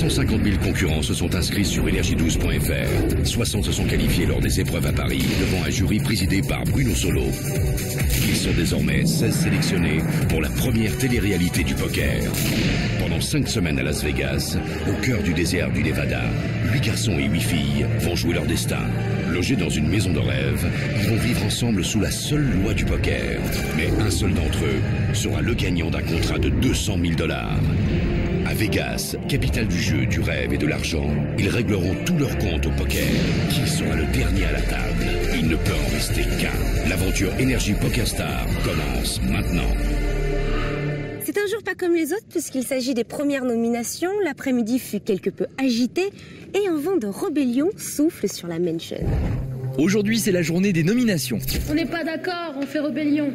250 000 concurrents se sont inscrits sur Énergie12.fr. 60 se sont qualifiés lors des épreuves à Paris, devant un jury présidé par Bruno Solo. Ils sont désormais 16 sélectionnés pour la première télé-réalité du poker. Pendant 5 semaines à Las Vegas, au cœur du désert du Nevada, 8 garçons et 8 filles vont jouer leur destin. Logés dans une maison de rêve, ils vont vivre ensemble sous la seule loi du poker. Mais un seul d'entre eux sera le gagnant d'un contrat de 200 000 $. À Vegas, capitale du jeu, du rêve et de l'argent, ils régleront tous leurs comptes au poker. Qui sera le dernier à la table? Il ne peut en rester qu'un. L'aventure Énergie Poker Star commence maintenant. C'est un jour pas comme les autres puisqu'il s'agit des premières nominations. L'après-midi fut quelque peu agité et un vent de rébellion souffle sur la mansion. Aujourd'hui, c'est la journée des nominations. On n'est pas d'accord, on fait rébellion.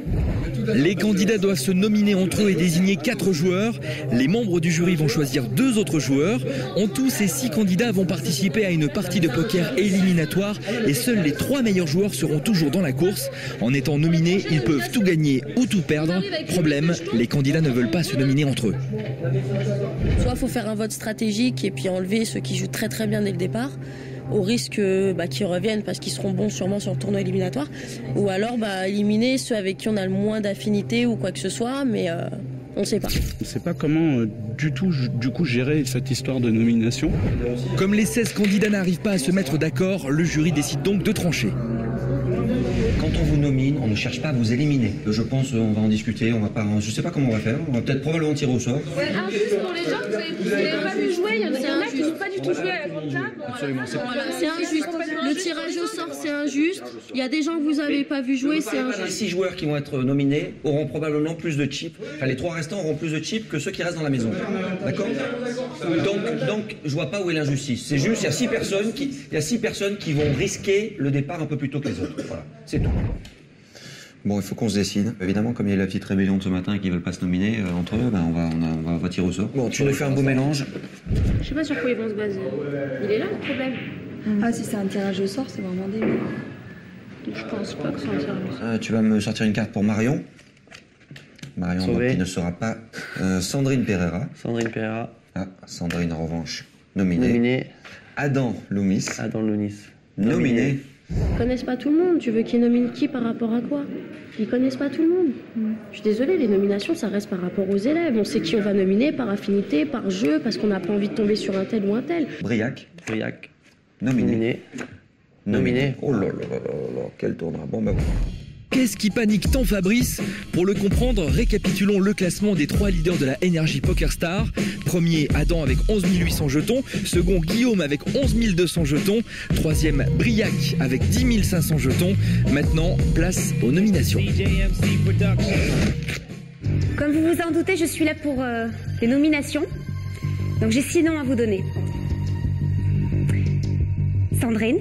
Les candidats doivent se nominer entre eux et désigner 4 joueurs. Les membres du jury vont choisir 2 autres joueurs. En tout, ces 6 candidats vont participer à une partie de poker éliminatoire et seuls les 3 meilleurs joueurs seront toujours dans la course. En étant nominés, ils peuvent tout gagner ou tout perdre. Problème, les candidats ne veulent pas se nominer entre eux. Soit il faut faire un vote stratégique et puis enlever ceux qui jouent très très bien dès le départ, au risque qu'ils reviennent parce qu'ils seront bons sûrement sur le tournoi éliminatoire, ou alors éliminer ceux avec qui on a le moins d'affinité ou quoi que ce soit, mais on ne sait pas. On ne sait pas comment du coup gérer cette histoire de nomination. Comme les 16 candidats n'arrivent pas à se mettre d'accord, le jury décide donc de trancher. Quand on vous nomine, on ne cherche pas à vous éliminer. Je pense on va en discuter, on va pas, je sais pas comment on va faire, on va peut-être probablement tirer au sort. Un juste pour les gens que vous n'avez pas vu jouer, il y en a qui n'ont pas du tout joué à la grande table. Absolument, C'est injuste. Le tirage au sort, c'est injuste. Il y a des gens que vous n'avez pas vu jouer, c'est injuste. Les 6 joueurs qui vont être nominés auront probablement plus de chips, enfin les 3 restants auront plus de chips que ceux qui restent dans la maison. D'accord ? Donc je vois pas où est l'injustice. C'est juste, il y a 6 personnes qui vont risquer le départ un peu plus tôt que les autres. Voilà, c'est tout. Bon, il faut qu'on se décide. Évidemment, comme il y a la petite rébellion de ce matin et qu'ils veulent pas se nominer entre eux, on va tirer au sort. Bon, tu nous fais un beau mélange. Je sais pas sur quoi ils vont se baser. Il est là le problème. Ah, si c'est un tirage au sort, c'est vraiment débile. Je pense pas que c'est un tirage au sort. Tu vas me sortir une carte pour Marion. Marion, donc, qui ne sera pas. Sandrine Pereira. Sandrine Pereira. Ah, Sandrine, en revanche, nominée. Adam Loumis. Nominé. Ils connaissent pas tout le monde. Tu veux qu'ils nominent qui par rapport à quoi? Ils connaissent pas tout le monde. Je suis désolée, les nominations, ça reste par rapport aux élèves. On sait qui on va nominer par affinité, par jeu, parce qu'on n'a pas envie de tomber sur un tel ou un tel. Briac. Nominé. Oh là là là là, quel tournoi. Bon, Qu'est-ce qui panique tant Fabrice? Pour le comprendre, récapitulons le classement des 3 leaders de la Énergie Poker Star. Premier, Adam avec 11 800 jetons. Second, Guillaume avec 11 200 jetons. Troisième, Briac avec 10 500 jetons. Maintenant, place aux nominations. Comme vous vous en doutez, je suis là pour les nominations. Donc j'ai 6 noms à vous donner. Sandrine.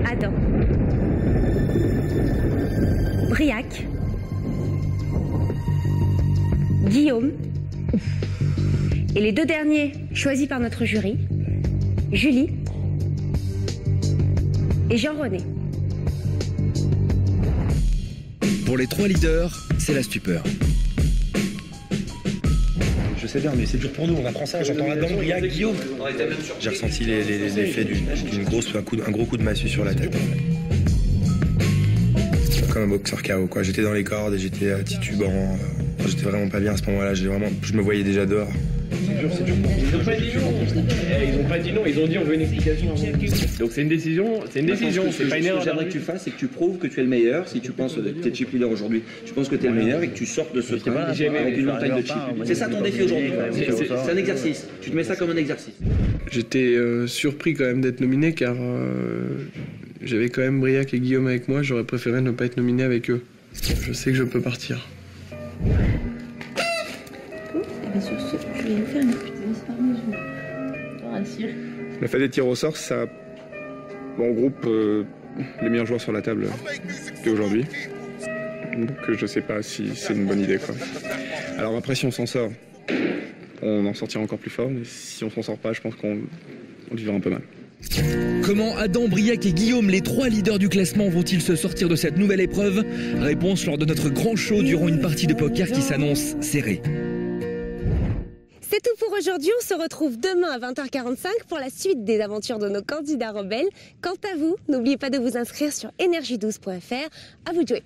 Adam. Briac. Guillaume. Et les 2 derniers choisis par notre jury, Julie et Jean-René. Pour les 3 leaders, c'est la stupeur. Je sais bien, mais c'est dur pour nous, on apprend ça, j'entends là-dedans Briac, Guillaume. J'ai ressenti l'effet un gros coup de massue sur la tête. Comme un boxeur KO, quoi. J'étais dans les cordes et j'étais titubant. J'étais vraiment pas bien à ce moment-là, je me voyais déjà dehors. C'est dur. Ils n'ont pas dit non. Ils n'ont pas dit non, ils ont dit on veut une explication. Donc c'est une décision, c'est pas une erreur. Ce que j'aimerais que tu fasses, c'est que tu prouves que tu es le meilleur. Si tu penses que tu es chip leader aujourd'hui, tu penses que tu es le meilleur et que tu sortes de ce train avec une montagne de chips. C'est ça ton défi aujourd'hui. C'est un exercice. Tu te mets ça comme un exercice. J'étais surpris quand même d'être nominé car j'avais quand même Briac et Guillaume avec moi. J'aurais préféré ne pas être nominé avec eux. Je sais que je peux partir. Sur ce, je vais vous faire une petite parmesan. Le fait des tirs au sort, ça regroupe les meilleurs joueurs sur la table d'aujourd'hui. Donc je sais pas si c'est une bonne idée, quoi. Alors après, si on s'en sort, on en sortira encore plus fort, mais si on s'en sort pas, je pense qu'on vivra un peu mal. Comment Adam, Briac et Guillaume, les 3 leaders du classement, vont-ils se sortir de cette nouvelle épreuve? Réponse lors de notre grand show durant une partie de poker qui s'annonce serrée. C'est tout pour aujourd'hui. On se retrouve demain à 20h45 pour la suite des aventures de nos candidats rebelles. Quant à vous, n'oubliez pas de vous inscrire sur energie12.fr. À vous de jouer.